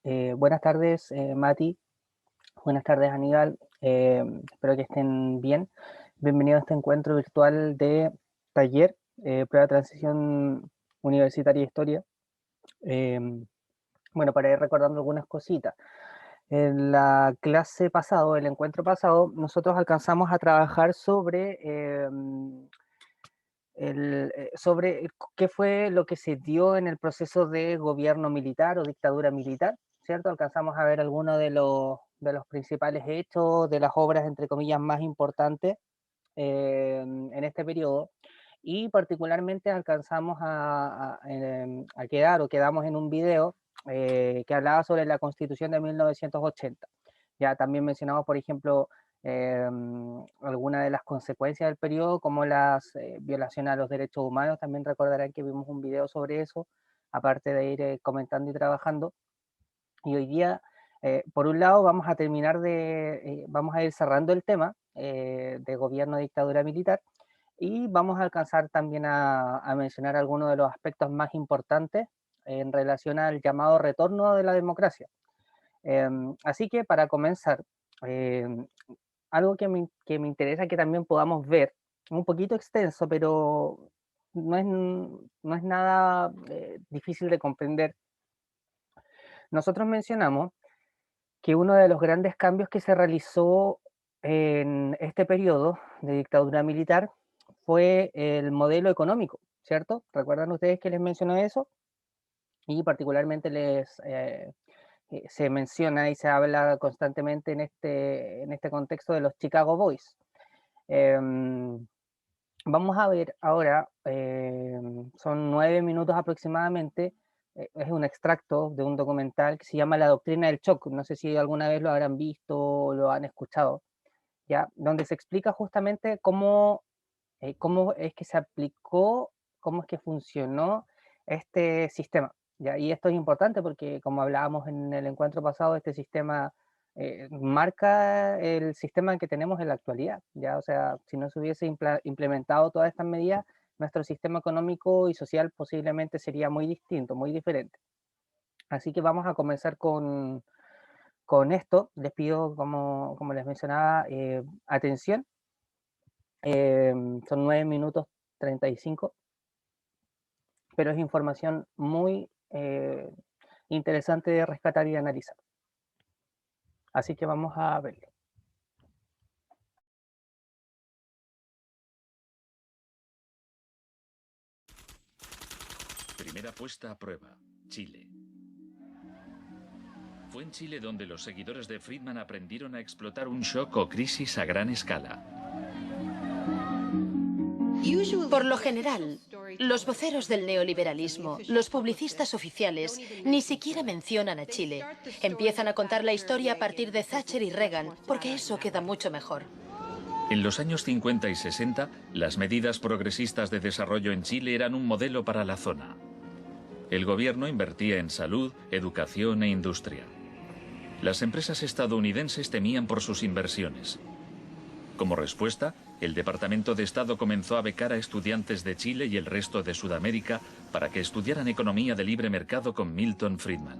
Buenas tardes, Mati. Buenas tardes, Aníbal. Espero que estén bien. Bienvenido a este encuentro virtual de taller, prueba de transición universitaria e historia. Bueno, para ir recordando algunas cositas. En la clase pasado, el encuentro pasado, nosotros alcanzamos a trabajar sobre qué fue lo que se dio en el proceso de gobierno militar o dictadura militar, ¿cierto? Alcanzamos a ver algunos de los principales hechos, de las obras, entre comillas, más importantes en este periodo, y particularmente alcanzamos a quedar o quedamos en un video que hablaba sobre la Constitución de 1980. Ya también mencionamos, por ejemplo, algunas de las consecuencias del periodo, como las violaciones a los derechos humanos. También recordarán que vimos un video sobre eso, aparte de ir comentando y trabajando. Y hoy día, por un lado, vamos a ir cerrando el tema de gobierno de dictadura militar, y vamos a alcanzar también a mencionar algunos de los aspectos más importantes en relación al llamado retorno de la democracia. Así que para comenzar, em, algo que me interesa que también podamos ver, un poquito extenso, pero no es nada difícil de comprender. Nosotros mencionamos que uno de los grandes cambios que se realizó en este periodo de dictadura militar fue el modelo económico, ¿cierto? ¿Recuerdan ustedes que les mencioné eso? Y particularmente se menciona y se habla constantemente en este contexto de los Chicago Boys. Em, Vamos a ver ahora, son 9 minutos aproximadamente, es un extracto de un documental que se llama La Doctrina del Shock. No sé si alguna vez lo habrán visto o lo han escuchado, ¿ya? Donde se explica justamente cómo es que se aplicó, cómo es que funcionó este sistema, ¿ya? Y esto es importante porque, como hablábamos en el encuentro pasado, este sistema marca el sistema que tenemos en la actualidad, ¿ya? O sea, si no se hubiese implementado todas estas medidas, nuestro sistema económico y social posiblemente sería muy distinto, muy diferente. Así que vamos a comenzar con esto. Les pido, como les mencionaba, atención. Son 9 minutos 35, pero es información muy interesante de rescatar y analizar. Así que vamos a verlo. Primera puesta a prueba, Chile. Fue en Chile donde los seguidores de Friedman aprendieron a explotar un shock o crisis a gran escala. Por lo general, los voceros del neoliberalismo, los publicistas oficiales, ni siquiera mencionan a Chile. Empiezan a contar la historia a partir de Thatcher y Reagan, porque eso queda mucho mejor. En los años 50 y 60, las medidas progresistas de desarrollo en Chile eran un modelo para la zona. El gobierno invertía en salud, educación e industria. Las empresas estadounidenses temían por sus inversiones. Como respuesta, el Departamento de Estado comenzó a becar a estudiantes de Chile y el resto de Sudamérica para que estudiaran economía de libre mercado con Milton Friedman.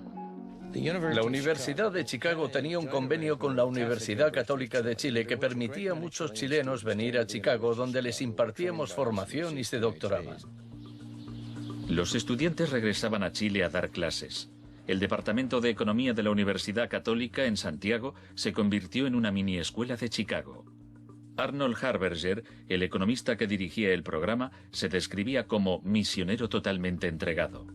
La Universidad de Chicago tenía un convenio con la Universidad Católica de Chile que permitía a muchos chilenos venir a Chicago, donde les impartíamos formación y se doctoraban. Los estudiantes regresaban a Chile a dar clases. El Departamento de Economía de la Universidad Católica en Santiago se convirtió en una mini escuela de Chicago. Arnold Harberger, el economista que dirigía el programa, se describía como misionero totalmente entregado.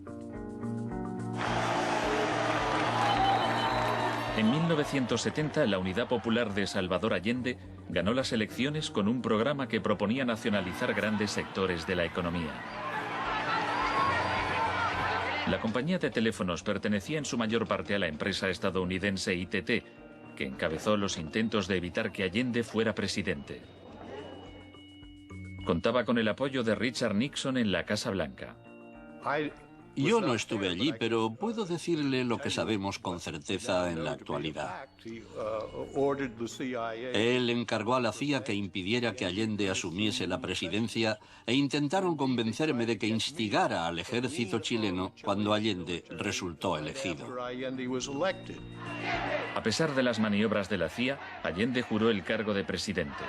En 1970, la Unidad Popular de Salvador Allende ganó las elecciones con un programa que proponía nacionalizar grandes sectores de la economía. La compañía de teléfonos pertenecía en su mayor parte a la empresa estadounidense ITT, que encabezó los intentos de evitar que Allende fuera presidente. Contaba con el apoyo de Richard Nixon en la Casa Blanca. Yo no estuve allí, pero puedo decirle lo que sabemos con certeza en la actualidad. Él encargó a la CIA que impidiera que Allende asumiese la presidencia e intentaron convencerme de que instigara al ejército chileno cuando Allende resultó elegido. A pesar de las maniobras de la CIA, Allende juró el cargo de presidente.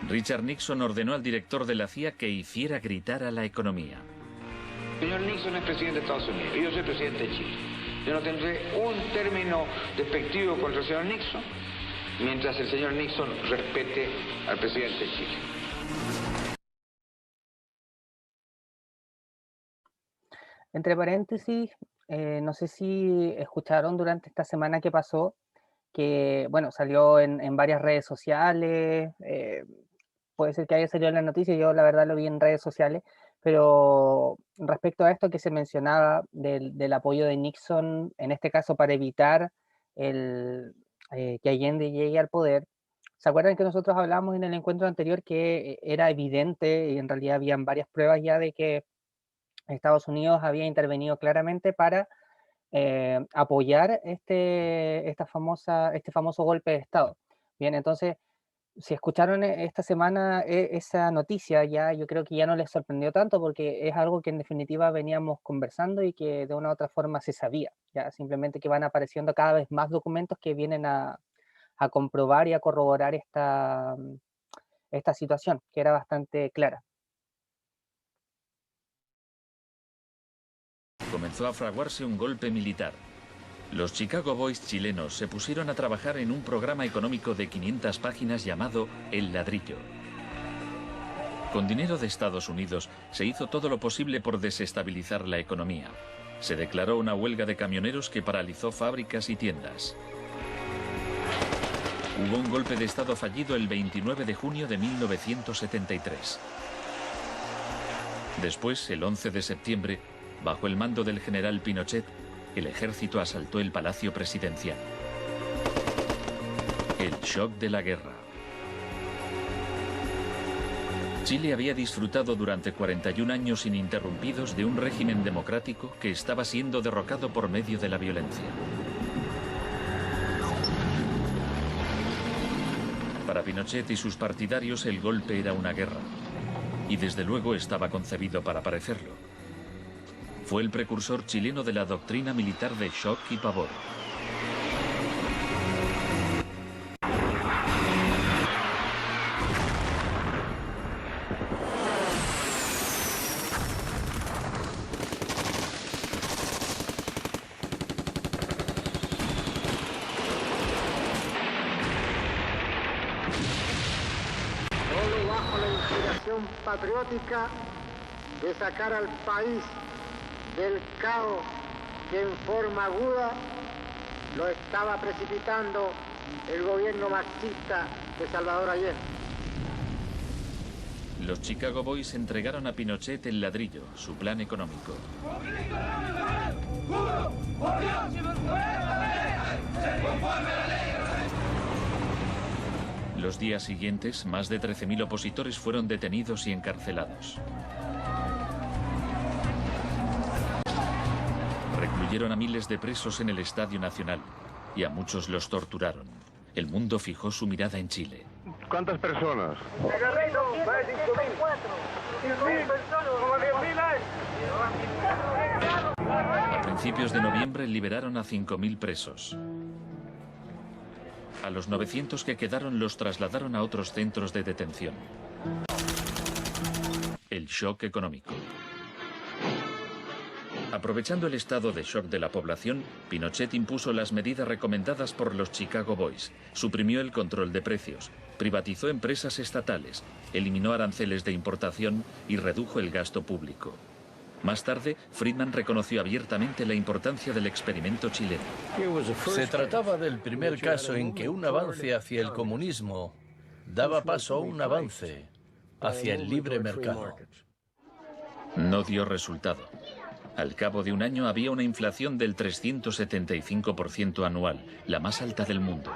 Richard Nixon ordenó al director de la CIA que hiciera gritar a la economía. Señor Nixon es presidente de Estados Unidos y yo soy presidente de Chile. Yo no tendré un término despectivo contra el señor Nixon mientras el señor Nixon respete al presidente de Chile. Entre paréntesis, no sé si escucharon durante esta semana que pasó, que, bueno, salió en varias redes sociales, puede ser que haya salido en la noticia, yo la verdad lo vi en redes sociales, pero respecto a esto que se mencionaba del apoyo de Nixon, en este caso para evitar que Allende llegue al poder, ¿se acuerdan que nosotros hablamos en el encuentro anterior que era evidente, y en realidad habían varias pruebas ya de que Estados Unidos había intervenido claramente para apoyar este famoso golpe de Estado? Bien, entonces, si escucharon esta semana esa noticia, ya yo creo que ya no les sorprendió tanto porque es algo que en definitiva veníamos conversando y que de una u otra forma se sabía, ya simplemente que van apareciendo cada vez más documentos que vienen a comprobar y a corroborar esta situación, que era bastante clara. Comenzó a fraguarse un golpe militar. Los Chicago Boys chilenos se pusieron a trabajar en un programa económico de 500 páginas llamado El Ladrillo. Con dinero de Estados Unidos se hizo todo lo posible por desestabilizar la economía. Se declaró una huelga de camioneros que paralizó fábricas y tiendas. Hubo un golpe de Estado fallido el 29 de junio de 1973. Después, el 11 de septiembre, bajo el mando del general Pinochet, el ejército asaltó el Palacio Presidencial. El shock de la guerra. Chile había disfrutado durante 41 años ininterrumpidos de un régimen democrático que estaba siendo derrocado por medio de la violencia. Para Pinochet y sus partidarios el golpe era una guerra, y desde luego estaba concebido para parecerlo. Fue el precursor chileno de la doctrina militar de shock y pavor. Solo bajo la inspiración patriótica de sacar al país del caos que en forma aguda lo estaba precipitando el gobierno marxista de Salvador Allende. Los Chicago Boys entregaron a Pinochet El Ladrillo, su plan económico. Los días siguientes, más de 13.000 opositores fueron detenidos y encarcelados. Recluyeron a miles de presos en el Estadio Nacional y a muchos los torturaron. El mundo fijó su mirada en Chile. ¿Cuántas personas? A principios de noviembre liberaron a 5.000 presos. A los 900 que quedaron los trasladaron a otros centros de detención. El shock económico. Aprovechando el estado de shock de la población, Pinochet impuso las medidas recomendadas por los Chicago Boys, suprimió el control de precios, privatizó empresas estatales, eliminó aranceles de importación y redujo el gasto público. Más tarde, Friedman reconoció abiertamente la importancia del experimento chileno. Se trataba del primer caso en que un avance hacia el comunismo daba paso a un avance hacia el libre mercado. No dio resultado. Al cabo de un año había una inflación del 375% anual, la más alta del mundo.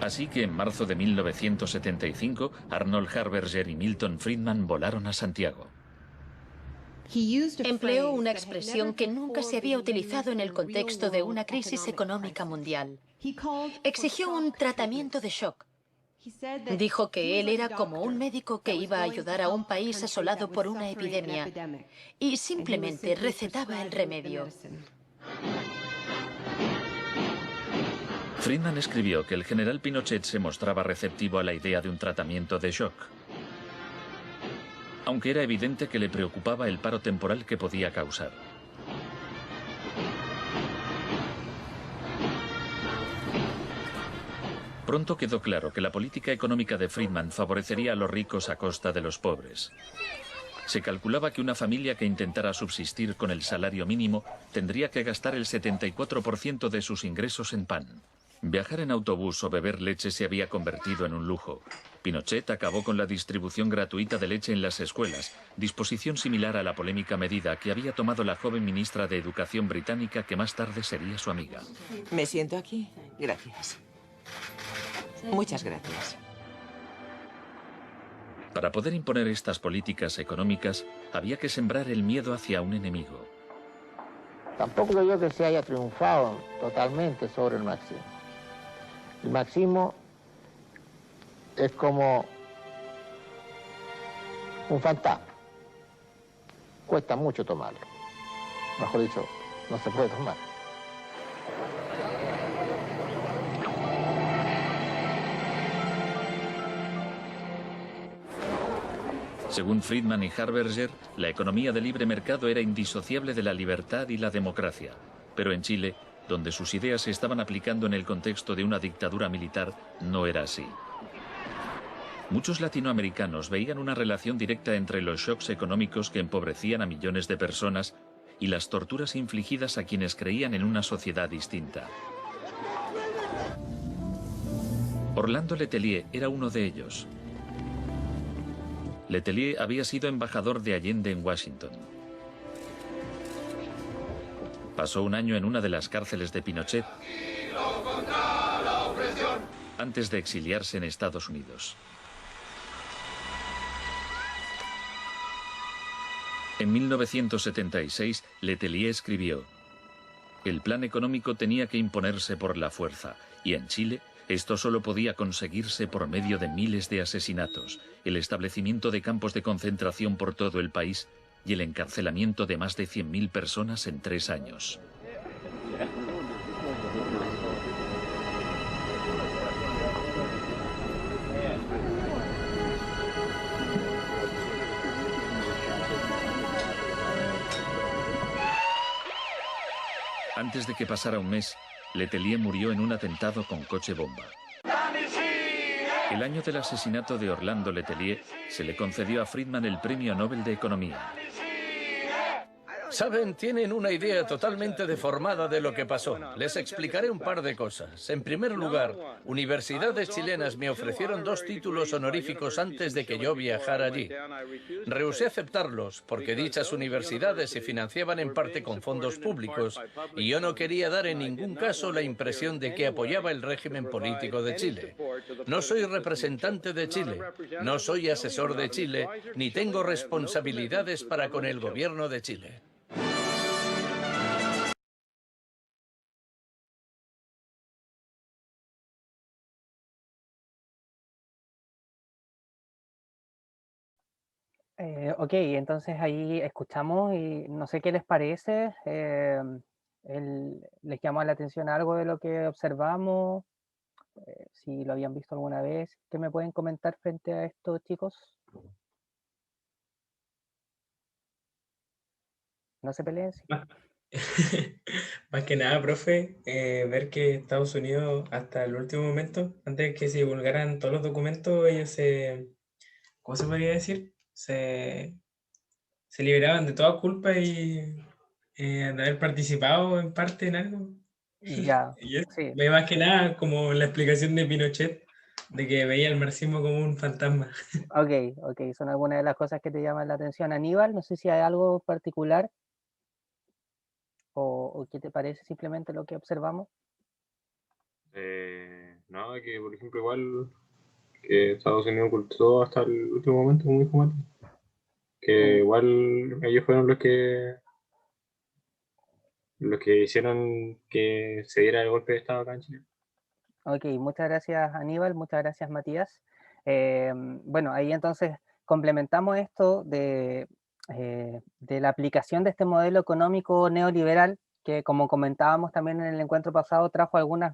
Así que en marzo de 1975, Arnold Harberger y Milton Friedman volaron a Santiago. Empleó una expresión que nunca se había utilizado en el contexto de una crisis económica mundial. Exigió un tratamiento de shock. Dijo que él era como un médico que iba a ayudar a un país asolado por una epidemia y simplemente recetaba el remedio. Friedman escribió que el general Pinochet se mostraba receptivo a la idea de un tratamiento de shock, aunque era evidente que le preocupaba el paro temporal que podía causar. Pronto quedó claro que la política económica de Friedman favorecería a los ricos a costa de los pobres. Se calculaba que una familia que intentara subsistir con el salario mínimo tendría que gastar el 74% de sus ingresos en pan. Viajar en autobús o beber leche se había convertido en un lujo. Pinochet acabó con la distribución gratuita de leche en las escuelas, disposición similar a la polémica medida que había tomado la joven ministra de Educación británica que más tarde sería su amiga. ¿Me siento aquí? Gracias. Muchas gracias. Para poder imponer estas políticas económicas, había que sembrar el miedo hacia un enemigo. Tampoco creo yo que se haya triunfado totalmente sobre el marxismo. El marxismo es como un fantasma. Cuesta mucho tomarlo. Mejor dicho, no se puede tomar. Según Friedman y Harberger, la economía de libre mercado era indisociable de la libertad y la democracia. Pero en Chile, donde sus ideas se estaban aplicando en el contexto de una dictadura militar, no era así. Muchos latinoamericanos veían una relación directa entre los shocks económicos que empobrecían a millones de personas y las torturas infligidas a quienes creían en una sociedad distinta. Orlando Letelier era uno de ellos. Letelier había sido embajador de Allende en Washington. Pasó un año en una de las cárceles de Pinochet antes de exiliarse en Estados Unidos. En 1976, Letelier escribió: "El plan económico tenía que imponerse por la fuerza, y en Chile esto solo podía conseguirse por medio de miles de asesinatos, el establecimiento de campos de concentración por todo el país y el encarcelamiento de más de 100.000 personas en 3 años. Antes de que pasara un mes, Letelier murió en un atentado con coche bomba. El año del asesinato de Orlando Letelier se le concedió a Friedman el Premio Nobel de Economía. Saben, tienen una idea totalmente deformada de lo que pasó. Les explicaré un par de cosas. En primer lugar, universidades chilenas me ofrecieron 2 títulos honoríficos antes de que yo viajara allí. Rehusé aceptarlos porque dichas universidades se financiaban en parte con fondos públicos y yo no quería dar en ningún caso la impresión de que apoyaba el régimen político de Chile. No soy representante de Chile, no soy asesor de Chile, ni tengo responsabilidades para con el gobierno de Chile. Ok, entonces ahí escuchamos y no sé qué les parece. ¿Les llamó la atención algo de lo que observamos? Si lo habían visto alguna vez. ¿Qué me pueden comentar frente a esto, chicos? No se peleen. Sí. Más que nada, profe, ver que Estados Unidos hasta el último momento, antes de que se divulgaran todos los documentos, ellos ¿cómo se podría decir? Se liberaban de toda culpa y de haber participado en parte en algo. Ya, Y eso, sí. más que nada como la explicación de Pinochet, de que veía el marxismo como un fantasma. Ok, son algunas de las cosas que te llaman la atención. Aníbal, no sé si hay algo particular o qué te parece simplemente lo que observamos. nada, que por ejemplo igual que Estados Unidos ocultó hasta el último momento, como dijo Mati, que igual ellos fueron los que hicieron que se diera el golpe de Estado acá en Chile. Ok, muchas gracias Aníbal, muchas gracias Matías. Bueno, ahí entonces complementamos esto de la aplicación de este modelo económico neoliberal, que como comentábamos también en el encuentro pasado, trajo algunos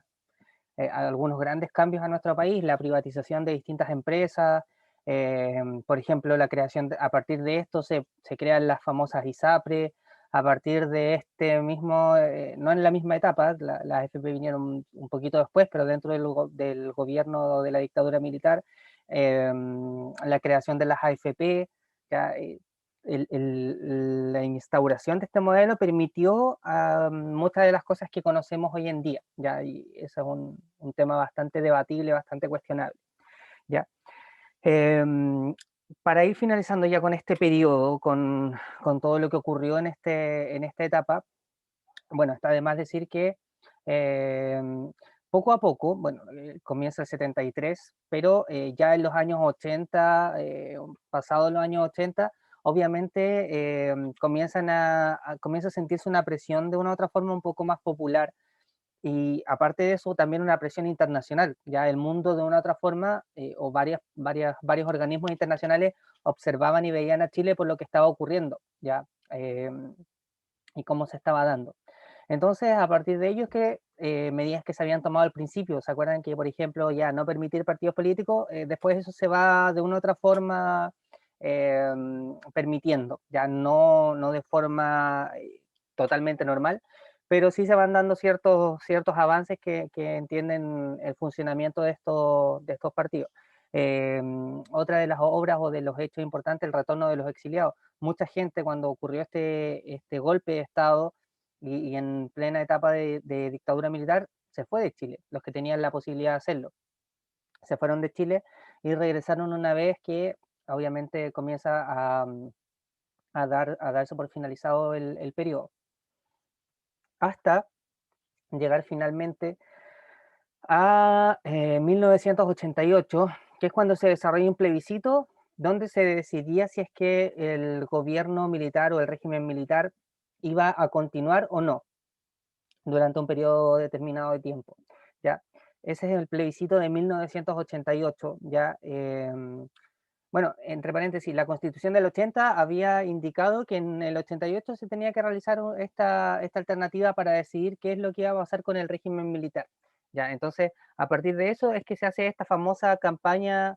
grandes cambios a nuestro país, la privatización de distintas empresas, por ejemplo, la creación, a partir de esto se crean las famosas ISAPRE, a partir de este mismo, no en la misma etapa, las AFP vinieron un poquito después, pero dentro del gobierno de la dictadura militar, la creación de las AFP, ya, la instauración de este modelo permitió muchas de las cosas que conocemos hoy en día, ¿ya? Y eso es un tema bastante debatible, bastante cuestionable, ¿ya? Para ir finalizando ya con este periodo, con todo lo que ocurrió en esta etapa, bueno, está de más decir que poco a poco, bueno, comienza el 73, pero ya en los años 80, pasados los años 80, obviamente comienza a sentirse una presión de una u otra forma un poco más popular, y aparte de eso también una presión internacional. Ya el mundo de una u otra forma, o varios organismos internacionales observaban y veían a Chile por lo que estaba ocurriendo, ya, y cómo se estaba dando. Entonces, a partir de ello es que medidas que se habían tomado al principio, ¿se acuerdan que, por ejemplo, ya no permitir partidos políticos, después eso se va de una u otra forma permitiendo, ya no de forma totalmente normal, pero sí se van dando ciertos avances que entienden el funcionamiento de estos partidos. Otra de las obras o de los hechos importantes, el retorno de los exiliados. Mucha gente cuando ocurrió este golpe de Estado, y en plena etapa de dictadura militar, se fue de Chile, los que tenían la posibilidad de hacerlo. Se fueron de Chile y regresaron una vez que obviamente comienza a darse por finalizado el periodo, hasta llegar finalmente a 1988, que es cuando se desarrolla un plebiscito donde se decidía si es que el gobierno militar o el régimen militar iba a continuar o no durante un periodo determinado de tiempo, ¿ya? Ese es el plebiscito de 1988, ¿ya? Bueno, entre paréntesis, la Constitución del 80 había indicado que en el 88 se tenía que realizar esta alternativa para decidir qué es lo que iba a pasar con el régimen militar, ¿ya? Entonces, a partir de eso es que se hace esta famosa campaña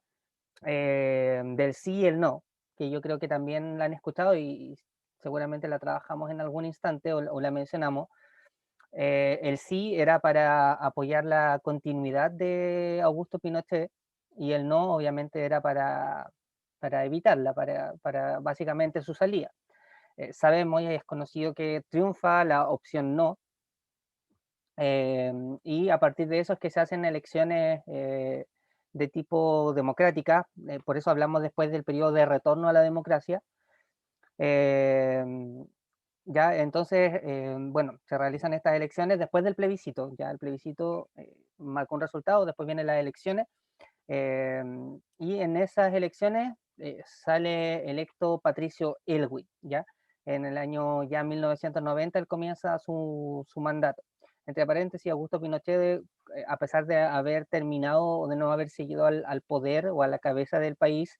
del sí y el no, que yo creo que también la han escuchado y seguramente la trabajamos en algún instante o la mencionamos. El sí era para apoyar la continuidad de Augusto Pinochet y el no obviamente era para evitarla, para básicamente su salida. Sabemos y es conocido que triunfa la opción no, y a partir de eso es que se hacen elecciones de tipo democrática, por eso hablamos después del periodo de retorno a la democracia. Ya, entonces, bueno, se realizan estas elecciones después del plebiscito, ya el plebiscito marca un resultado, después vienen las elecciones, y en esas elecciones sale electo Patricio Elwin, ya, en el año ya 1990 él comienza su mandato. Entre paréntesis, Augusto Pinochet, a pesar de haber terminado o de no haber seguido al poder o a la cabeza del país,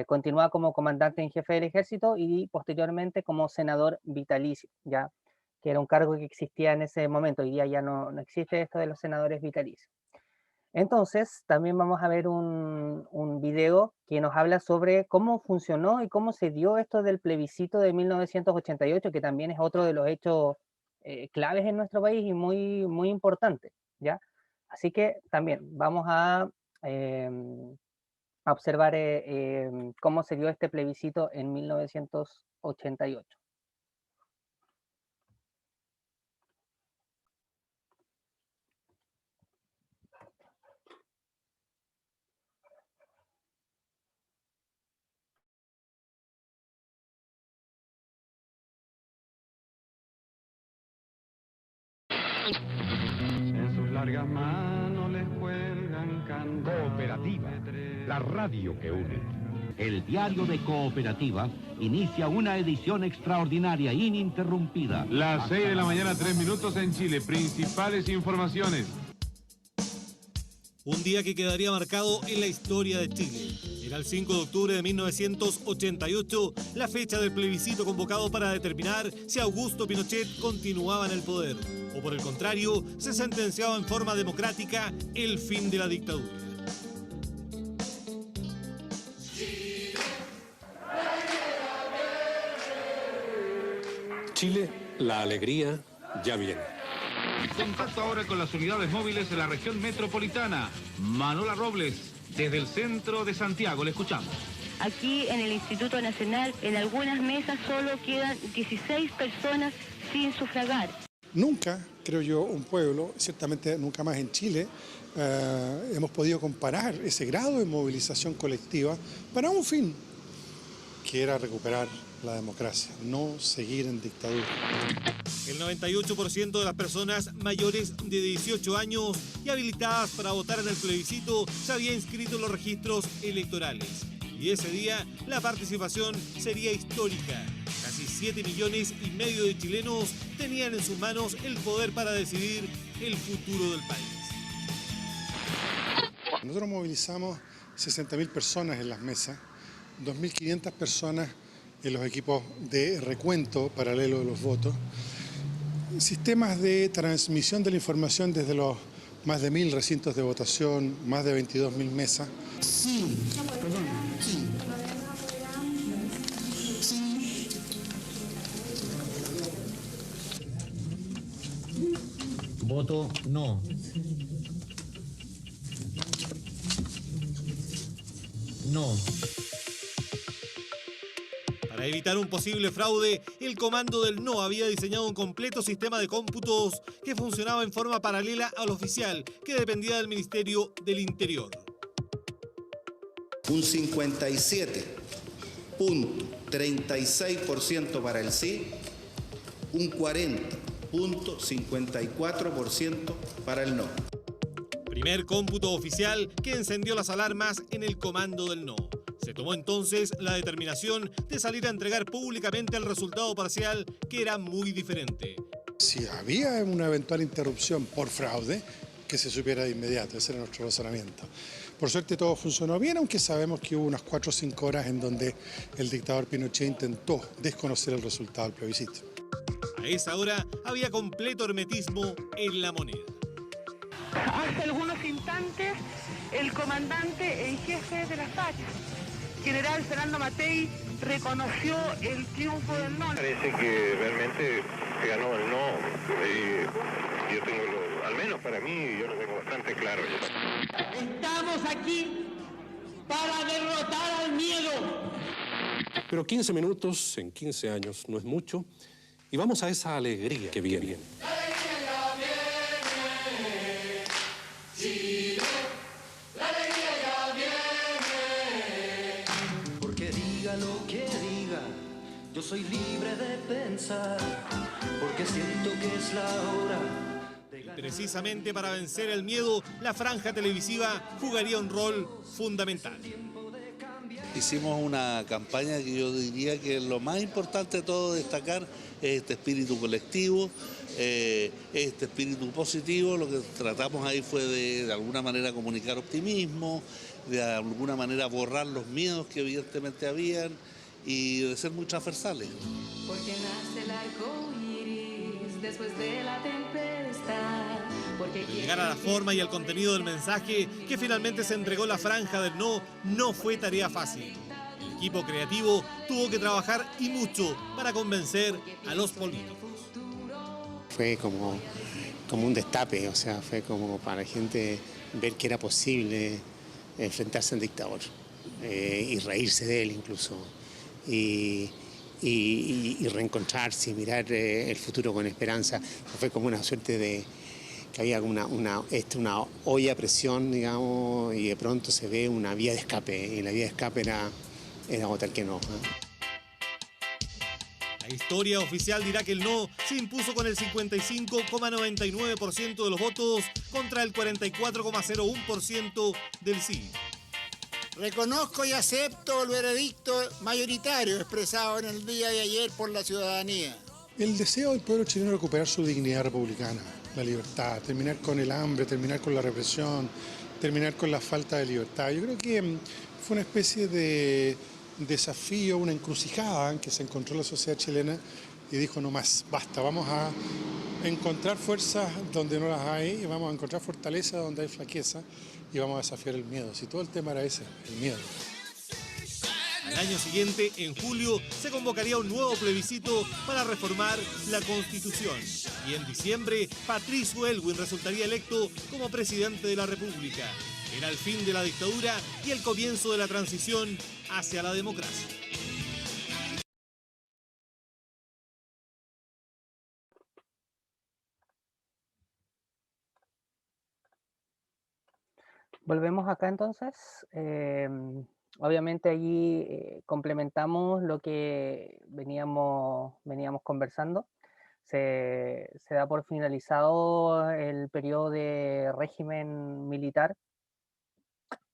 continúa como comandante en jefe del ejército y posteriormente como senador vitalicio, ya, que era un cargo que existía en ese momento. Hoy día ya no existe esto de los senadores vitalicios. Entonces, también vamos a ver un video que nos habla sobre cómo funcionó y cómo se dio esto del plebiscito de 1988, que también es otro de los hechos claves en nuestro país y muy importante, ¿ya? Así que también vamos a observar cómo se dio este plebiscito en 1988. En sus largas manos árboles cuelgan candados. Cooperativa, la radio que une. El diario de Cooperativa inicia una edición extraordinaria, ininterrumpida. Las 6 de la mañana, 3 minutos en Chile. Principales informaciones. Un día que quedaría marcado en la historia de Chile. Era el 5 de octubre de 1988, la fecha del plebiscito convocado para determinar si Augusto Pinochet continuaba en el poder, o por el contrario, se sentenciaba en forma democrática el fin de la dictadura. Chile, la alegría ya viene. Contacto ahora con las unidades móviles de la región metropolitana. Manuela Robles, desde el centro de Santiago, le escuchamos. Aquí en el Instituto Nacional, en algunas mesas solo quedan 16 personas sin sufragar. Nunca, creo yo, un pueblo, ciertamente nunca más en Chile, hemos podido comparar ese grado de movilización colectiva para un fin, que era recuperar la democracia, no seguir en dictadura. El 98% de las personas mayores de 18 años y habilitadas para votar en el plebiscito se había inscrito en los registros electorales. Y ese día la participación sería histórica. Casi 7,5 millones de chilenos tenían en sus manos el poder para decidir el futuro del país. Nosotros movilizamos 60.000 personas en las mesas, 2.500 personas en los equipos de recuento paralelo de los votos, sistemas de transmisión de la información desde los más de 1.000 recintos de votación, más de 22.000 mesas. Sí, perdón, sí. Sí. Voto no. No. Para evitar un posible fraude, el comando del no había diseñado un completo sistema de cómputos que funcionaba en forma paralela al oficial, que dependía del Ministerio del Interior. Un 57.36% para el sí, un 40.54% para el no. Primer cómputo oficial que encendió las alarmas en el comando del no. Se tomó entonces la determinación de salir a entregar públicamente el resultado parcial, que era muy diferente. Si había una eventual interrupción por fraude, que se supiera de inmediato, ese era nuestro razonamiento. Por suerte todo funcionó bien, aunque sabemos que hubo unas 4 o 5 horas en donde el dictador Pinochet intentó desconocer el resultado del plebiscito. A esa hora había completo hermetismo en la moneda. Hace algunos instantes, el comandante en jefe de las FARC, general Fernando Matei, reconoció el triunfo del no. Parece que realmente se ganó el no. Yo tengo, al menos para mí, yo lo tengo bastante claro. Estamos aquí para derrotar al miedo. Pero 15 minutos en 15 años no es mucho. Y vamos a esa alegría que viene. Chile, la alegría ya viene. Porque diga lo que diga, yo soy libre de pensar. Porque siento que es la hora. Precisamente para vencer el miedo, la franja televisiva jugaría un rol fundamental. Hicimos una campaña que yo diría que lo más importante de todo destacar es este espíritu colectivo, este espíritu positivo. Lo que tratamos ahí fue de alguna manera comunicar optimismo, de alguna manera borrar los miedos que evidentemente habían y de ser muy transversales. Porque nace el arco iris después de la tempestad. Llegar a la forma y al contenido del mensaje que finalmente se entregó la franja del no fue tarea fácil. El equipo creativo tuvo que trabajar y mucho para convencer a los políticos. Fue como un destape, o sea, fue como para la gente ver que era posible enfrentarse al dictador y reírse de él incluso. Y reencontrarse y mirar el futuro con esperanza. Fue como una suerte de que había una olla a presión, digamos, y de pronto se ve una vía de escape, y la vía de escape era votar que no. La historia oficial dirá que el no se impuso con el 55,99% de los votos contra el 44,01% del sí. Reconozco y acepto el veredicto mayoritario expresado en el día de ayer por la ciudadanía. El deseo del pueblo chileno de recuperar su dignidad republicana, la libertad, terminar con el hambre, terminar con la represión, terminar con la falta de libertad. Yo creo que fue una especie de desafío, una encrucijada en que se encontró la sociedad chilena y dijo no más, basta, vamos a encontrar fuerzas donde no las hay y vamos a encontrar fortaleza donde hay flaqueza y vamos a desafiar el miedo. Si todo el tema era ese, el miedo. Al año siguiente, en julio, se convocaría un nuevo plebiscito para reformar la Constitución. Y en diciembre, Patricio Aylwin resultaría electo como presidente de la República. Era el fin de la dictadura y el comienzo de la transición hacia la democracia. Volvemos acá entonces. Obviamente allí complementamos lo que veníamos conversando. Se da por finalizado el periodo de régimen militar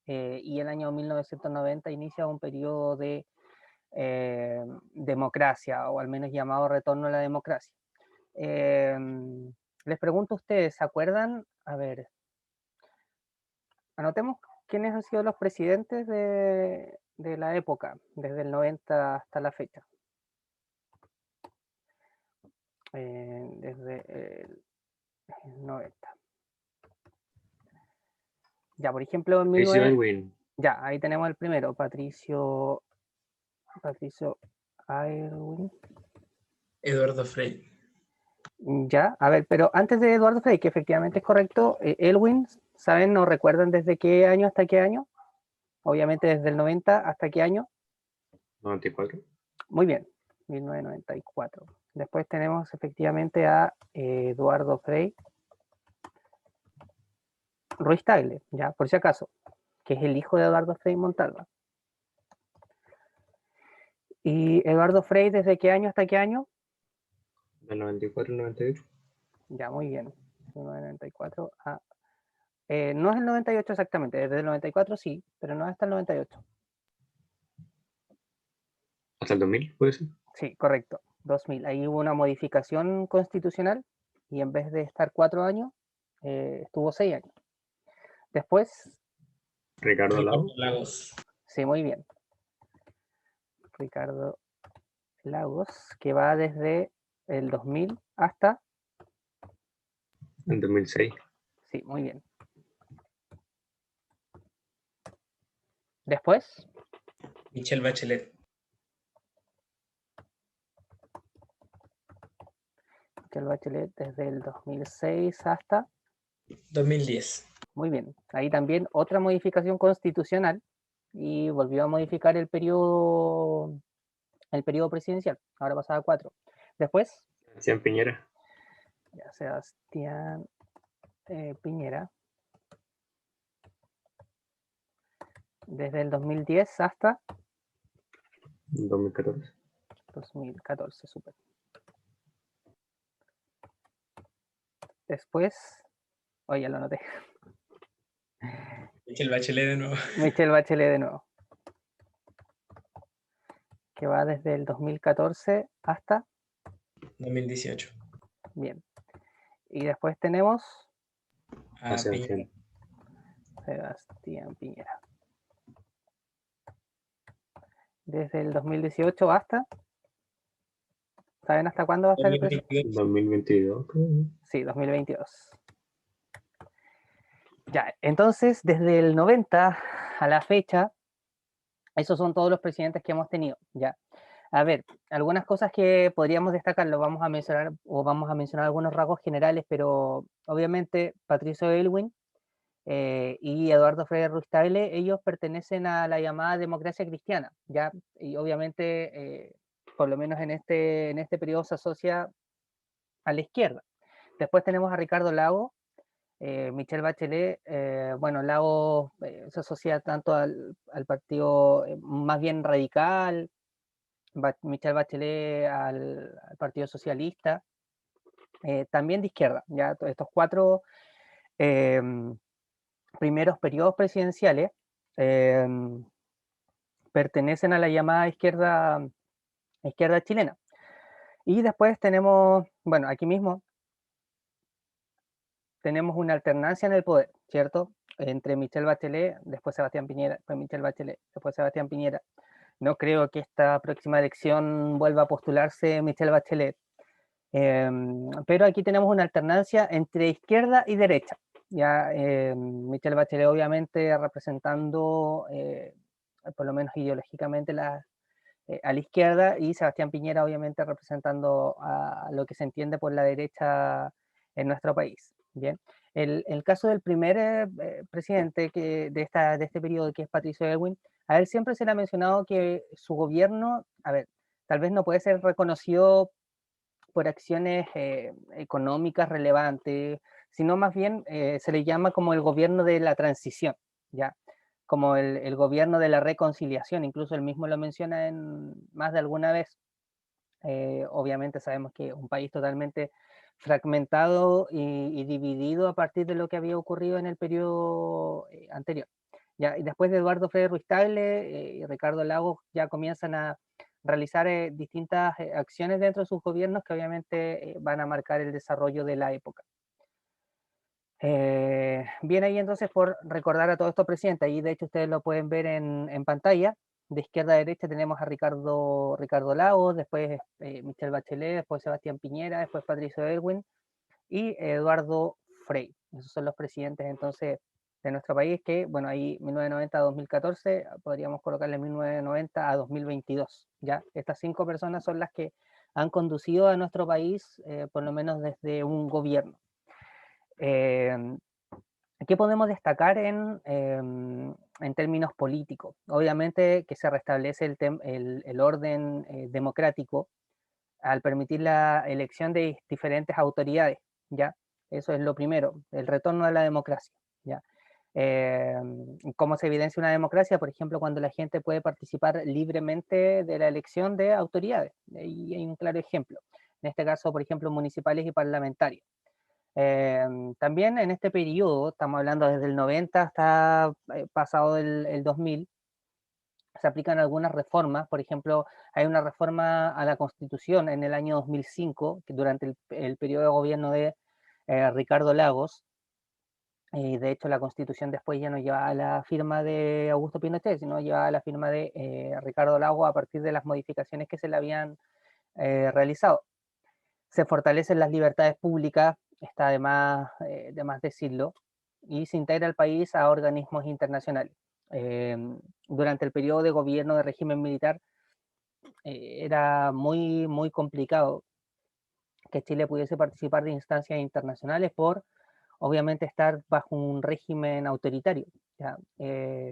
y el año 1990 inicia un periodo de democracia, o al menos llamado retorno a la democracia. Les pregunto a ustedes, ¿se acuerdan? A ver, anotemos quiénes han sido los presidentes de la época, desde el 90 hasta la fecha. Desde el 90. Ya, por ejemplo, en 19... Ya, ahí tenemos el primero, Patricio Aylwin. Eduardo Frei. Ya, a ver, pero antes de Eduardo Frei, que efectivamente es correcto, Aylwin, ¿saben, no recuerdan desde qué año hasta qué año? Obviamente desde el 90 hasta qué año. 94. Muy bien, 1994. Después tenemos efectivamente a Eduardo Frei Ruiz Tagle, ya, por si acaso, que es el hijo de Eduardo Frei Montalva. ¿Y Eduardo Frei desde qué año hasta qué año? Del 94 al 98. Ya, muy bien. 94 a... no es el 98 exactamente, desde el 94 sí, pero no hasta el 98. ¿Hasta el 2000 puede ser? Sí, correcto, 2000. Ahí hubo una modificación constitucional y en vez de estar 4 años, estuvo 6 años. Después... Ricardo Lagos. Sí, muy bien. Ricardo Lagos, que va desde el 2000 hasta... En 2006. Sí, muy bien. Después... Michelle Bachelet. Michelle Bachelet desde el 2006 hasta... 2010. Muy bien. Ahí también otra modificación constitucional y volvió a modificar el periodo presidencial. Ahora pasaba a 4. Después... Sebastián Piñera. Ya, Sebastián Piñera. Desde el 2010 hasta... 2014. 2014, súper. Después... Oye, lo anoté. Michelle Bachelet de nuevo. Michelle Bachelet de nuevo. Que va desde el 2014 hasta... 2018. Bien. Y después tenemos... Piñera. Sebastián Piñera. Desde el 2018 hasta... ¿Saben hasta cuándo va a estar el presidente? 2022. Sí, 2022. Ya, entonces, desde el 90 a la fecha, esos son todos los presidentes que hemos tenido, ya. A ver, algunas cosas que podríamos destacar, lo vamos a mencionar, o vamos a mencionar algunos rasgos generales, pero obviamente Patricio Aylwin y Eduardo Frei Ruiz Tagle, ellos pertenecen a la llamada democracia cristiana, ya, y obviamente, por lo menos en este periodo se asocia a la izquierda. Después tenemos a Ricardo Lagos, Michelle Bachelet, bueno, Lagos se asocia tanto al partido más bien radical, Michelle Bachelet al Partido Socialista, también de izquierda. Ya estos 4 primeros periodos presidenciales pertenecen a la llamada izquierda chilena. Y después tenemos, bueno, aquí mismo tenemos una alternancia en el poder, ¿cierto? Entre Michelle Bachelet, después Sebastián Piñera, después Michelle Bachelet, después Sebastián Piñera. No creo que esta próxima elección vuelva a postularse Michelle Bachelet. Pero aquí tenemos una alternancia entre izquierda y derecha. Ya Michelle Bachelet obviamente representando, por lo menos ideológicamente, a la izquierda, y Sebastián Piñera obviamente representando a lo que se entiende por la derecha en nuestro país. Bien, el caso del primer presidente de este periodo, que es Patricio Aylwin, a él siempre se le ha mencionado que su gobierno, a ver, tal vez no puede ser reconocido por acciones económicas relevantes, sino más bien se le llama como el gobierno de la transición, ¿ya? Como el gobierno de la reconciliación, incluso él mismo lo menciona en más de alguna vez. Obviamente sabemos que un país totalmente fragmentado y dividido a partir de lo que había ocurrido en el periodo anterior. Ya, y después de Eduardo Frei Ruiz-Tagle y Ricardo Lagos ya comienzan a realizar distintas acciones dentro de sus gobiernos que obviamente van a marcar el desarrollo de la época. Bien ahí entonces por recordar a todos estos presidentes, ahí de hecho ustedes lo pueden ver en pantalla. De izquierda a derecha tenemos a Ricardo Lagos, después Michelle Bachelet, después Sebastián Piñera, después Patricio Aylwin y Eduardo Frei. Esos son los presidentes entonces de nuestro país que, bueno, ahí 1990 a 2014, podríamos colocarle 1990 a 2022. ¿Ya? Estas 5 personas son las que han conducido a nuestro país, por lo menos desde un gobierno. ¿Qué podemos destacar en términos políticos? Obviamente que se restablece el orden democrático al permitir la elección de diferentes autoridades, ¿ya? Eso es lo primero, el retorno a la democracia, ¿ya? ¿Cómo se evidencia una democracia? Por ejemplo, cuando la gente puede participar libremente de la elección de autoridades, y hay un claro ejemplo, en este caso, por ejemplo, municipales y parlamentarios. También en este periodo, estamos hablando desde el 90 hasta pasado el 2000, se aplican algunas reformas. Por ejemplo, hay una reforma a la Constitución en el año 2005, que durante el periodo de gobierno de Ricardo Lagos, y de hecho la Constitución después ya no llevaba la firma de Augusto Pinochet, sino llevaba la firma de Ricardo Lagos a partir de las modificaciones que se le habían realizado. Se fortalecen las libertades públicas, está de más decirlo, y se integra el país a organismos internacionales. Durante el periodo de gobierno de régimen militar era muy, muy complicado que Chile pudiese participar de instancias internacionales por, obviamente, estar bajo un régimen autoritario, ¿ya?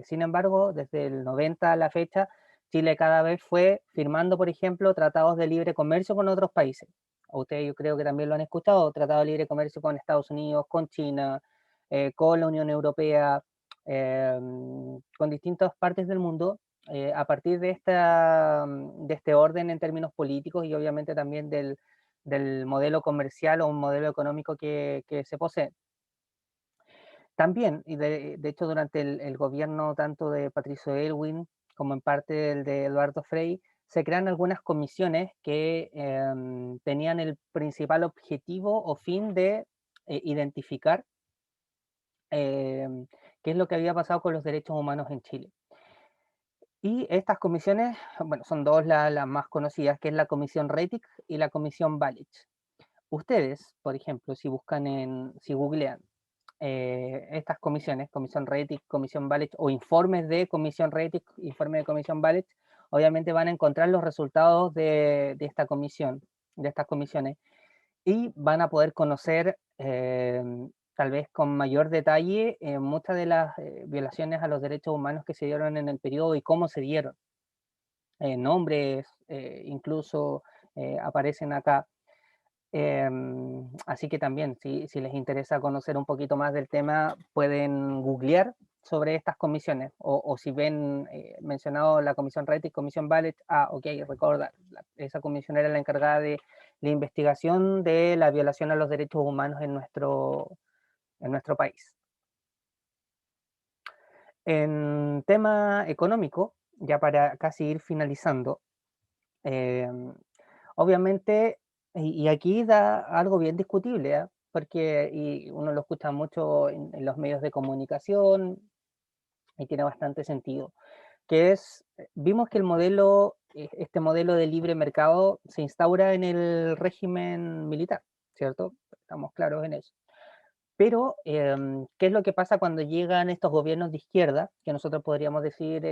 Sin embargo, desde el 90 a la fecha, Chile cada vez fue firmando, por ejemplo, tratados de libre comercio con otros países. Ustedes yo creo que también lo han escuchado, tratado de libre comercio con Estados Unidos, con China, con la Unión Europea, con distintas partes del mundo, a partir de este orden en términos políticos y obviamente también del modelo comercial o un modelo económico que se posee. También, y de hecho durante el gobierno tanto de Patricio Aylwin como en parte el de Eduardo Frei, se crean algunas comisiones que tenían el principal objetivo o fin de identificar qué es lo que había pasado con los derechos humanos en Chile. Y estas comisiones, bueno, son dos las más conocidas, que es la Comisión Rettig y la Comisión Balich. Ustedes, por ejemplo, si googlean estas comisiones, Comisión Rettig, Comisión Balich, o informes de Comisión Rettig, informe de Comisión Balich, obviamente van a encontrar los resultados de esta comisión, de estas comisiones, y van a poder conocer tal vez con mayor detalle muchas de las violaciones a los derechos humanos que se dieron en el periodo y cómo se dieron. Nombres incluso aparecen acá. Así que también, si les interesa conocer un poquito más del tema, pueden googlear sobre estas comisiones, o si ven mencionado la comisión Rettig, comisión Ballet, ok, recordar, esa comisión era la encargada de la investigación de la violación a los derechos humanos en nuestro país. En tema económico, ya para casi ir finalizando, obviamente, y aquí da algo bien discutible, porque uno lo escucha mucho en los medios de comunicación, y tiene bastante sentido, que es, vimos que este modelo de libre mercado se instaura en el régimen militar, ¿cierto? Estamos claros en eso. Pero, ¿qué es lo que pasa cuando llegan estos gobiernos de izquierda? Que nosotros podríamos decir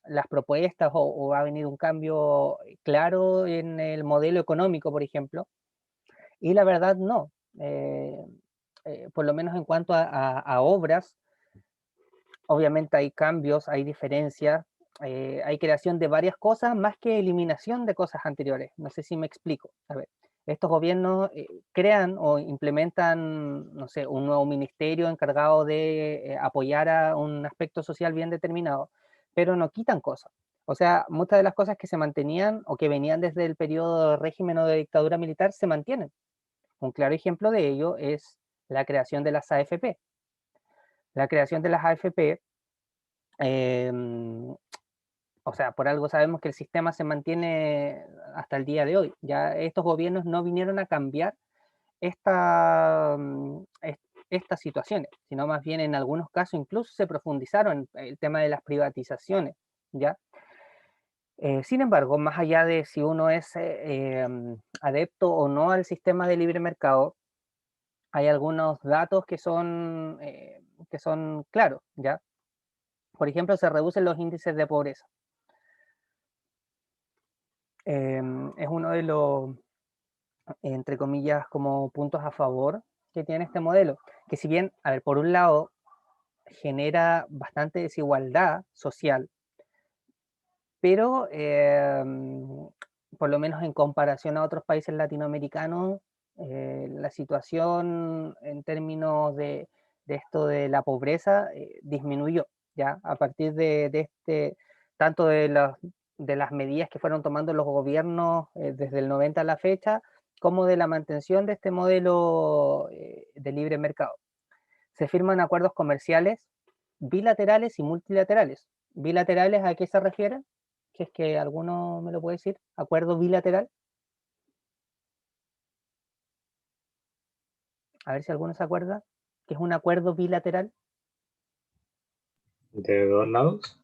las propuestas o ha venido un cambio claro en el modelo económico, por ejemplo, y la verdad no. Por lo menos en cuanto a obras, obviamente hay cambios, hay diferencias, hay creación de varias cosas más que eliminación de cosas anteriores. No sé si me explico. A ver, estos gobiernos crean o implementan, no sé, un nuevo ministerio encargado de apoyar a un aspecto social bien determinado, pero no quitan cosas. O sea, muchas de las cosas que se mantenían o que venían desde el periodo de régimen o de dictadura militar se mantienen. Un claro ejemplo de ello es la creación de las AFP. La creación de las AFP, o sea, por algo sabemos que el sistema se mantiene hasta el día de hoy. Ya estos gobiernos no vinieron a cambiar estas situaciones, sino más bien en algunos casos incluso se profundizaron en el tema de las privatizaciones, ¿ya? Sin embargo, más allá de si uno es adepto o no al sistema de libre mercado, hay algunos datos que son claros, ¿ya? Por ejemplo, se reducen los índices de pobreza. Es uno de los, entre comillas, como puntos a favor que tiene este modelo, que si bien, a ver, por un lado, genera bastante desigualdad social, pero por lo menos en comparación a otros países latinoamericanos, la situación en términos de esto de la pobreza disminuyó, ¿ya? A partir de tanto de las medidas que fueron tomando los gobiernos desde el 90 a la fecha, como de la mantención de este modelo de libre mercado. Se firman acuerdos comerciales bilaterales y multilaterales. ¿Bilaterales a qué se refieren? Si es que alguno me lo puede decir. ¿Acuerdo bilateral? A ver si alguno se acuerda. ¿Qué es un acuerdo bilateral? ¿De dos lados?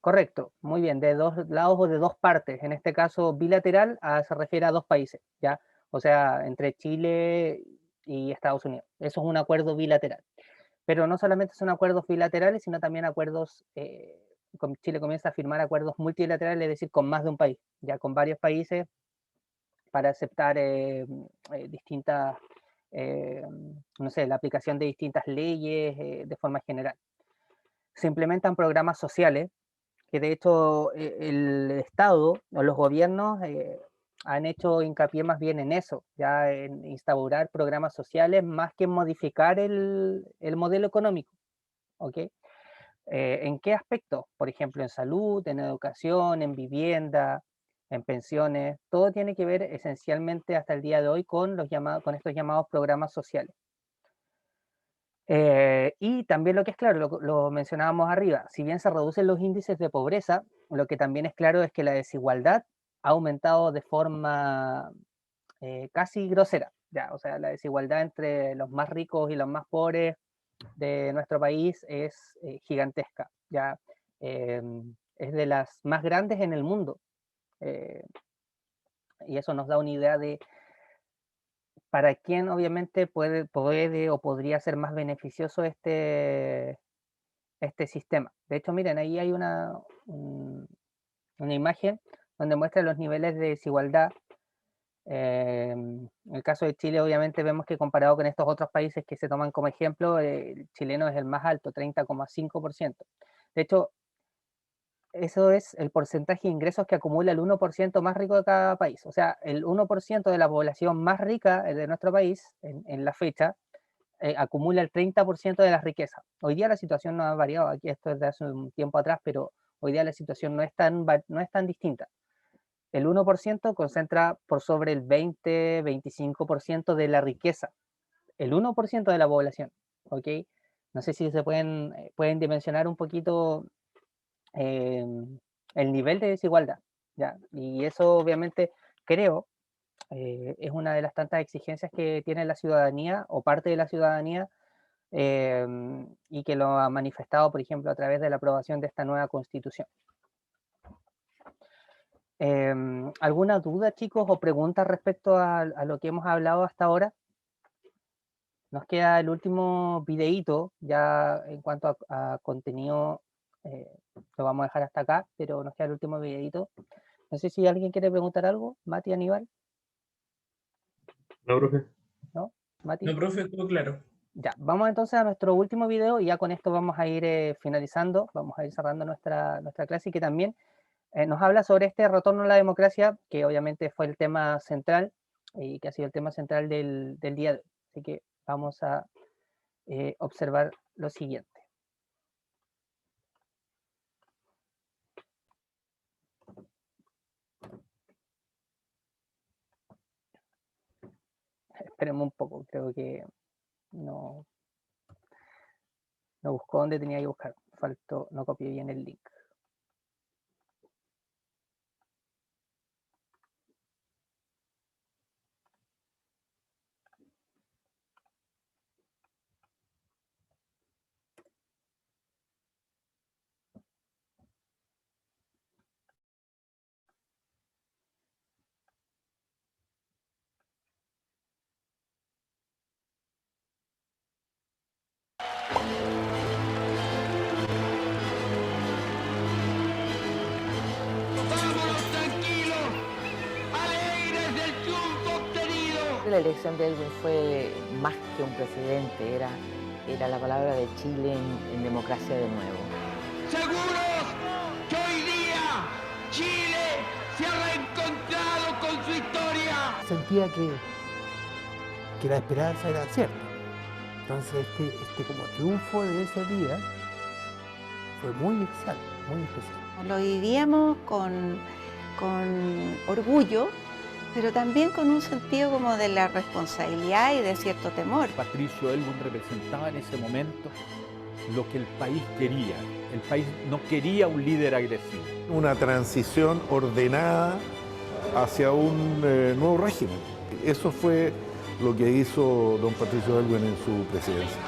Correcto, muy bien, de dos lados o de dos partes. En este caso, bilateral se refiere a dos países, ¿ya? O sea, entre Chile y Estados Unidos. Eso es un acuerdo bilateral. Pero no solamente son acuerdos bilaterales, sino también acuerdos, Chile comienza a firmar acuerdos multilaterales, es decir, con más de un país, ya con varios países, para aceptar distintas, no sé, la aplicación de distintas leyes de forma general. Se implementan programas sociales, que de hecho el Estado o los gobiernos han hecho hincapié más bien en eso, ya en instaurar programas sociales más que en modificar el modelo económico, ¿ok? ¿En qué aspectos? Por ejemplo, en salud, en educación, en vivienda, en pensiones, todo tiene que ver esencialmente hasta el día de hoy con estos llamados programas sociales. Y también lo que es claro, lo mencionábamos arriba, si bien se reducen los índices de pobreza, lo que también es claro es que la desigualdad ha aumentado de forma casi grosera, ya, o sea, la desigualdad entre los más ricos y los más pobres de nuestro país es gigantesca, ya, es de las más grandes en el mundo, y eso nos da una idea de para quién obviamente puede o podría ser más beneficioso este sistema. De hecho, miren, ahí hay una imagen donde muestra los niveles de desigualdad. En el caso de Chile, obviamente vemos que comparado con estos otros países que se toman como ejemplo, el chileno es el más alto, 30,5%. De hecho, eso es el porcentaje de ingresos que acumula el 1% más rico de cada país. O sea, el 1% de la población más rica de nuestro país, en la fecha, acumula el 30% de las riquezas. Hoy día la situación no ha variado, aquí esto es de hace un tiempo atrás, pero hoy día la situación no es tan distinta. El 1% concentra por sobre el 20-25% de la riqueza, el 1% de la población, ¿ok? No sé si se pueden dimensionar un poquito el nivel de desigualdad, ¿ya? Y eso obviamente creo es una de las tantas exigencias que tiene la ciudadanía o parte de la ciudadanía y que lo ha manifestado, por ejemplo, a través de la aprobación de esta nueva constitución. ¿Alguna duda, chicos, o preguntas respecto a lo que hemos hablado hasta ahora? Nos queda el último videíto, ya en cuanto a contenido, lo vamos a dejar hasta acá, pero nos queda el último videíto. No sé si alguien quiere preguntar algo, Mati, Aníbal. No, profe. ¿No? ¿Mati? No, profe, todo claro. Ya, vamos entonces a nuestro último video y ya con esto vamos a ir finalizando, vamos a ir cerrando nuestra clase y que también nos habla sobre este retorno a la democracia, que obviamente fue el tema central y que ha sido el tema central del día de hoy. Así que vamos a observar lo siguiente. Esperemos un poco, creo que no buscó donde tenía que buscar, no copié bien el link. La elección de Elwin fue más que un presidente, era la palabra de Chile en democracia de nuevo. Seguros que hoy día Chile se ha reencontrado con su historia. Sentía que la esperanza era cierta. Entonces este como triunfo de ese día fue muy especial, muy especial. Lo vivíamos con orgullo, pero también con un sentido como de la responsabilidad y de cierto temor. Patricio Elwin representaba en ese momento lo que el país quería. El país no quería un líder agresivo. Una transición ordenada hacia un nuevo régimen. Eso fue lo que hizo don Patricio Elwin en su presidencia.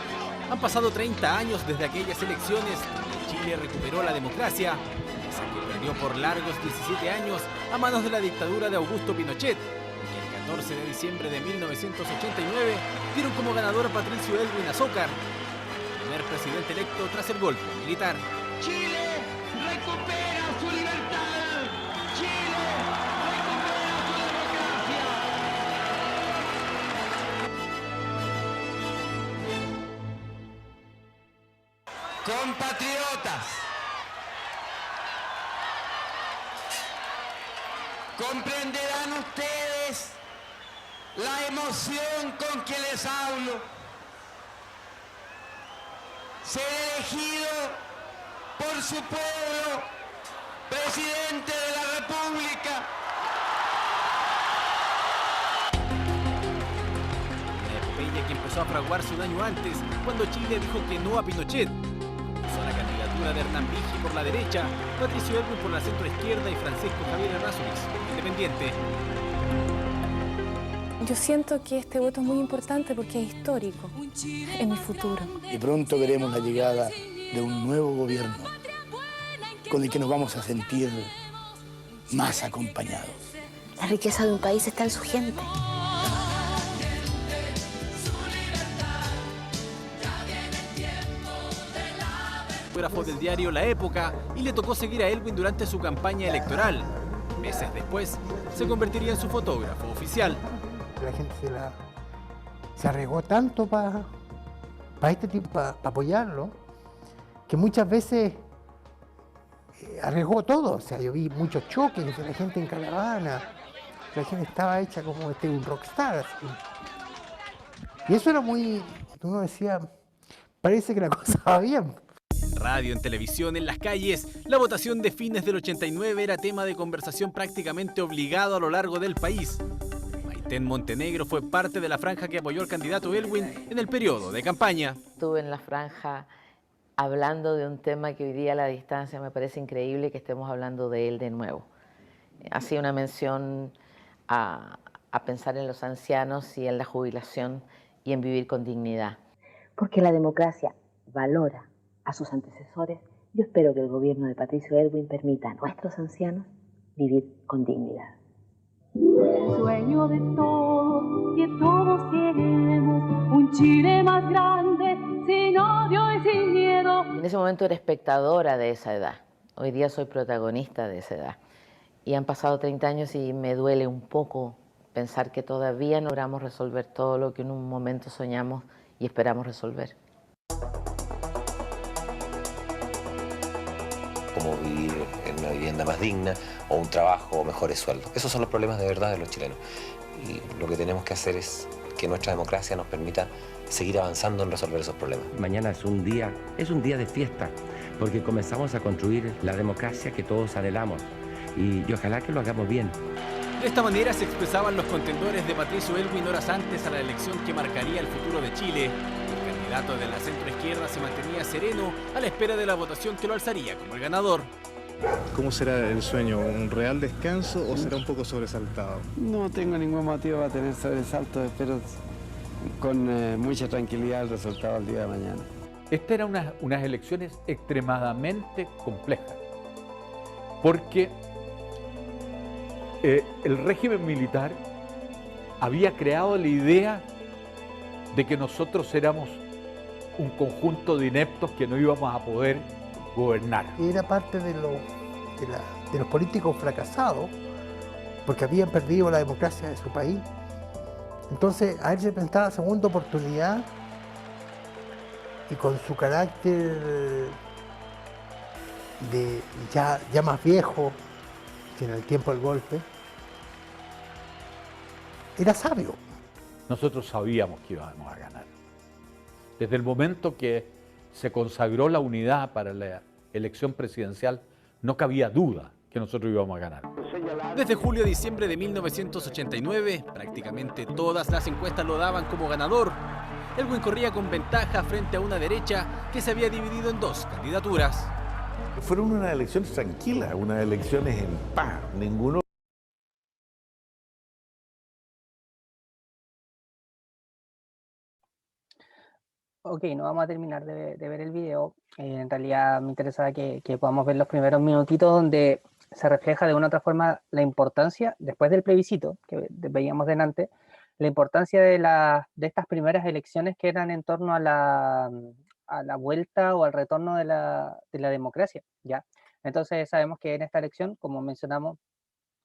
Han pasado 30 años desde aquellas elecciones donde Chile recuperó la democracia, esa que perdió por largos 17 años a manos de la dictadura de Augusto Pinochet, y el 14 de diciembre de 1989 dieron como ganador a Patricio Elwin Azócar, primer presidente electo tras el golpe militar. Chile recupera su libertad. Chile recupera su democracia. Compatriotas, comprenderán ustedes la emoción con que les hablo. Ser elegido por su pueblo, presidente de la República. La epopeya que empezó a fraguarse un año antes, cuando Chile dijo que no a Pinochet. Usó la candidatura de Hernán Vigi por la derecha, Patricio Elwin por la centroizquierda y Francisco Javier Errázuriz, independiente. Yo siento que este voto es muy importante porque es histórico, es mi futuro. Y pronto veremos la llegada de un nuevo gobierno con el que nos vamos a sentir más acompañados. La riqueza de un país está en su gente. Fotógrafo del diario La Época y le tocó seguir a Elwin durante su campaña electoral. Meses después, se convertiría en su fotógrafo oficial. La gente se arriesgó tanto para este tipo, para apoyarlo, que muchas veces arriesgó todo. O sea, yo vi muchos choques de la gente en caravana, la gente estaba hecha como un rockstar. Así. Y eso era muy uno decía, parece que la cosa va bien. En radio, en televisión, en las calles, la votación de fines del 89 era tema de conversación prácticamente obligado a lo largo del país. Maitén Montenegro fue parte de la franja que apoyó al candidato Elwin en el periodo de campaña. Estuve en la franja hablando de un tema que hoy día a la distancia me parece increíble que estemos hablando de él de nuevo. Hacía una mención a pensar en los ancianos y en la jubilación y en vivir con dignidad. Porque la democracia valora a sus antecesores, yo espero que el gobierno de Patricio Aylwin permita a nuestros ancianos vivir con dignidad. El sueño de todos, que todos queremos, un Chile más grande, sin odio y sin miedo. En ese momento era espectadora de esa edad, hoy día soy protagonista de esa edad. Y han pasado 30 años y me duele un poco pensar que todavía no logramos resolver todo lo que en un momento soñamos y esperamos resolver. Como vivir en una vivienda más digna o un trabajo o mejores sueldos. Esos son los problemas de verdad de los chilenos. Y lo que tenemos que hacer es que nuestra democracia nos permita seguir avanzando en resolver esos problemas. Mañana es un día de fiesta, porque comenzamos a construir la democracia que todos anhelamos. Y ojalá que lo hagamos bien. De esta manera se expresaban los contendores de Patricio Aylwin horas antes a la elección que marcaría el futuro de Chile. El candidato de la centroizquierda se mantenía sereno a la espera de la votación que lo alzaría como el ganador. ¿Cómo será el sueño? ¿Un real descanso o será un poco sobresaltado? No tengo ningún motivo para tener sobresalto, espero con mucha tranquilidad el resultado del día de mañana. Estas eran unas elecciones extremadamente complejas, porque el régimen militar había creado la idea de que nosotros éramos un conjunto de ineptos que no íbamos a poder gobernar. Era parte de los políticos fracasados, porque habían perdido la democracia de su país. Entonces, a él se presentaba segunda oportunidad y con su carácter de ya más viejo que en el tiempo del golpe, era sabio. Nosotros sabíamos que íbamos a ganar. Desde el momento que se consagró la unidad para la elección presidencial, no cabía duda que nosotros íbamos a ganar. Desde julio a diciembre de 1989, prácticamente todas las encuestas lo daban como ganador. Aylwin corría con ventaja frente a una derecha que se había dividido en dos candidaturas. Fueron unas elecciones tranquilas, unas elecciones en paz. Ninguno. Ok, no vamos a terminar de ver el video. En realidad me interesa que podamos ver los primeros minutitos donde se refleja de una u otra forma la importancia, después del plebiscito que veíamos delante, la importancia de estas primeras elecciones que eran en torno a la vuelta o al retorno de la democracia, ¿ya? Entonces sabemos que en esta elección, como mencionamos,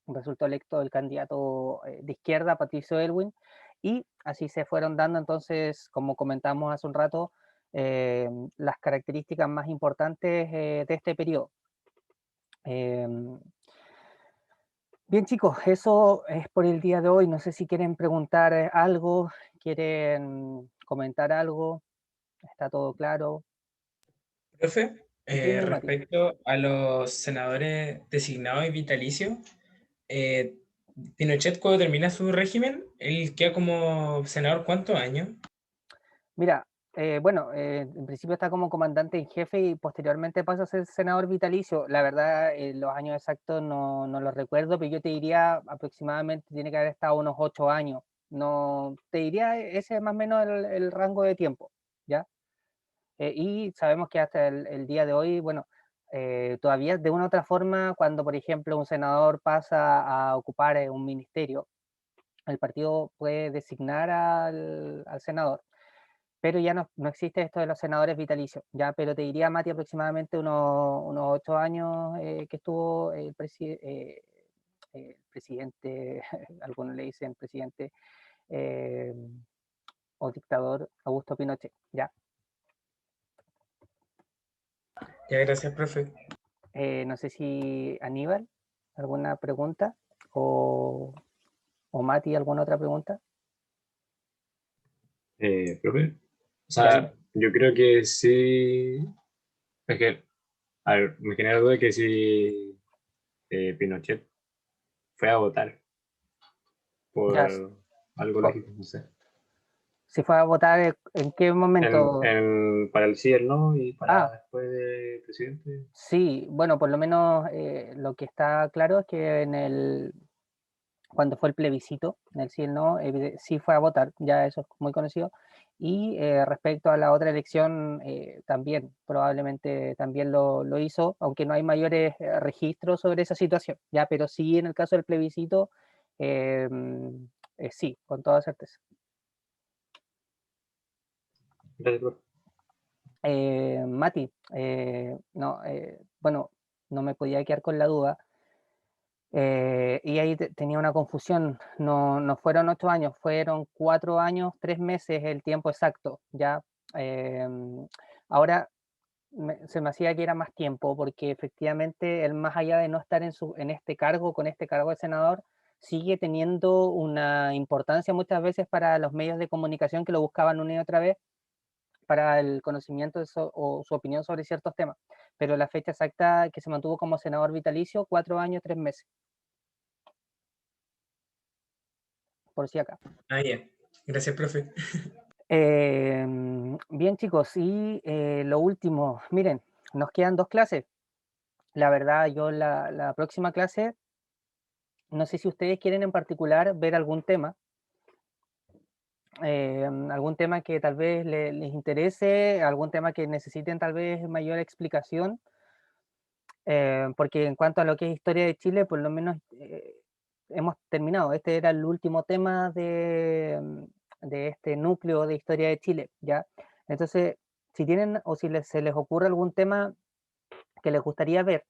resultó electo el candidato de izquierda, Patricio Aylwin, y así se fueron dando entonces, como comentamos hace un rato, las características más importantes de este periodo. Bien chicos, eso es por el día de hoy. No sé si quieren preguntar algo, quieren comentar algo. ¿Está todo claro? Profe, respecto a los senadores designados y vitalicios, Pinochet cuando termina su régimen, él queda como senador ¿cuántos años? Mira, bueno, en principio está como comandante en jefe y posteriormente pasa a ser senador vitalicio. La verdad, los años exactos no los recuerdo, pero yo te diría aproximadamente tiene que haber estado unos 8 años. No, te diría ese es más o menos el rango de tiempo, ¿ya? Y sabemos que hasta el día de hoy, bueno, todavía de una u otra forma, cuando por ejemplo un senador pasa a ocupar un ministerio, el partido puede designar al senador, pero ya no existe esto de los senadores vitalicios, ya, pero te diría, Mati, aproximadamente unos 8 años que estuvo el presidente, algunos le dicen presidente o dictador Augusto Pinochet, ya. Ya, gracias, profe. No sé si Aníbal, ¿alguna pregunta? O Mati, ¿alguna otra pregunta? Profe, O sea, yo creo que sí. Es que, a ver, me genera duda que si Pinochet fue a votar por Ya, algo lógico, no sé. si fue a votar, ¿en qué momento? Para el sí, el no y para Ah, después de presidente. sí, bueno, por lo menos lo que está claro es que cuando fue el plebiscito, en el sí y el no, sí fue a votar, ya eso es muy conocido. Y respecto a la otra elección, también, probablemente también lo hizo, aunque no hay mayores registros sobre esa situación, ya, pero sí en el caso del plebiscito, sí, con toda certeza. Mati, no, bueno, no me podía quedar con la duda. Y ahí tenía una confusión, no fueron 8 años, fueron 4 años, 3 meses el tiempo exacto, ¿ya? Ahora se me hacía que era más tiempo, porque efectivamente él, más allá de no estar en este cargo, con este cargo de senador, sigue teniendo una importancia muchas veces para los medios de comunicación que lo buscaban una y otra vez para el conocimiento o su opinión sobre ciertos temas. Pero la fecha exacta que se mantuvo como senador vitalicio, 4 años, 3 meses. Por si acá. Ah, ya. Gracias, profe. Bien, chicos, y lo último, miren, nos quedan 2 clases. La verdad, yo la próxima clase, no sé si ustedes quieren en particular ver algún tema que tal vez les interese, algún tema que necesiten tal vez mayor explicación, porque en cuanto a lo que es historia de Chile, por lo menos hemos terminado. Este era el último tema de este núcleo de historia de Chile, ¿ya? Entonces, si tienen o si se les ocurre algún tema que les gustaría ver,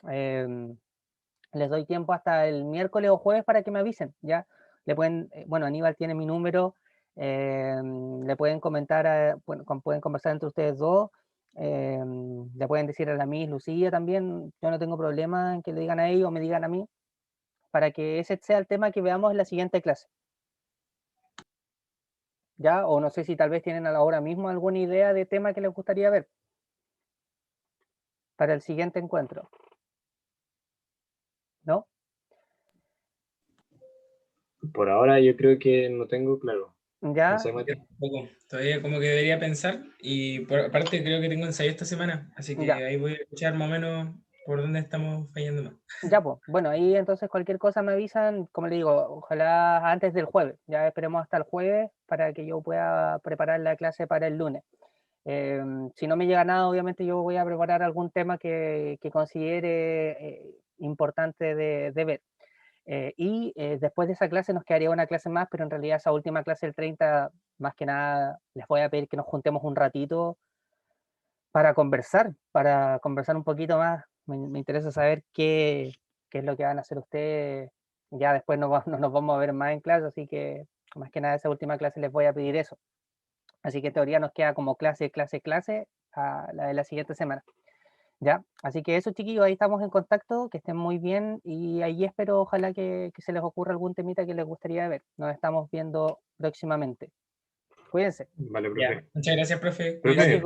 les doy tiempo hasta el miércoles o jueves para que me avisen, ¿ya? Le pueden, bueno, Aníbal tiene mi número, le pueden comentar, pueden conversar entre ustedes dos, le pueden decir a la Miss Lucía también, yo no tengo problema en que le digan a ellos o me digan a mí, para que ese sea el tema que veamos en la siguiente clase. ¿Ya? O no sé si tal vez tienen ahora mismo alguna idea de tema que les gustaría ver para el siguiente encuentro. ¿No? Por ahora yo creo que no tengo claro. ¿Ya? No sé, Mati. Tampoco. Todavía como que debería pensar y por aparte creo que tengo ensayo esta semana, así que Ya. ahí voy a escuchar más o menos por dónde estamos fallando más. Ya, pues, bueno, ahí entonces cualquier cosa me avisan, como le digo, ojalá antes del jueves, ya esperemos hasta el jueves para que yo pueda preparar la clase para el lunes. Si no me llega nada, obviamente yo voy a preparar algún tema que considere importante de ver. Y después de esa clase nos quedaría una clase más, pero en realidad esa última clase, el 30, más que nada, les voy a pedir que nos juntemos un ratito para conversar un poquito más. Me interesa saber qué es lo que van a hacer ustedes. Ya después no nos vamos a ver más en clase, así que más que nada esa última clase les voy a pedir eso. Así que en teoría nos queda como clase a la de la siguiente semana. ¿Ya? Así que eso, chiquillos, ahí estamos en contacto, que estén muy bien y ahí espero, ojalá que se les ocurra algún temita que les gustaría ver. Nos estamos viendo próximamente. Cuídense. Vale, Ya. profe. Muchas gracias, profe. Profe, Cuídese.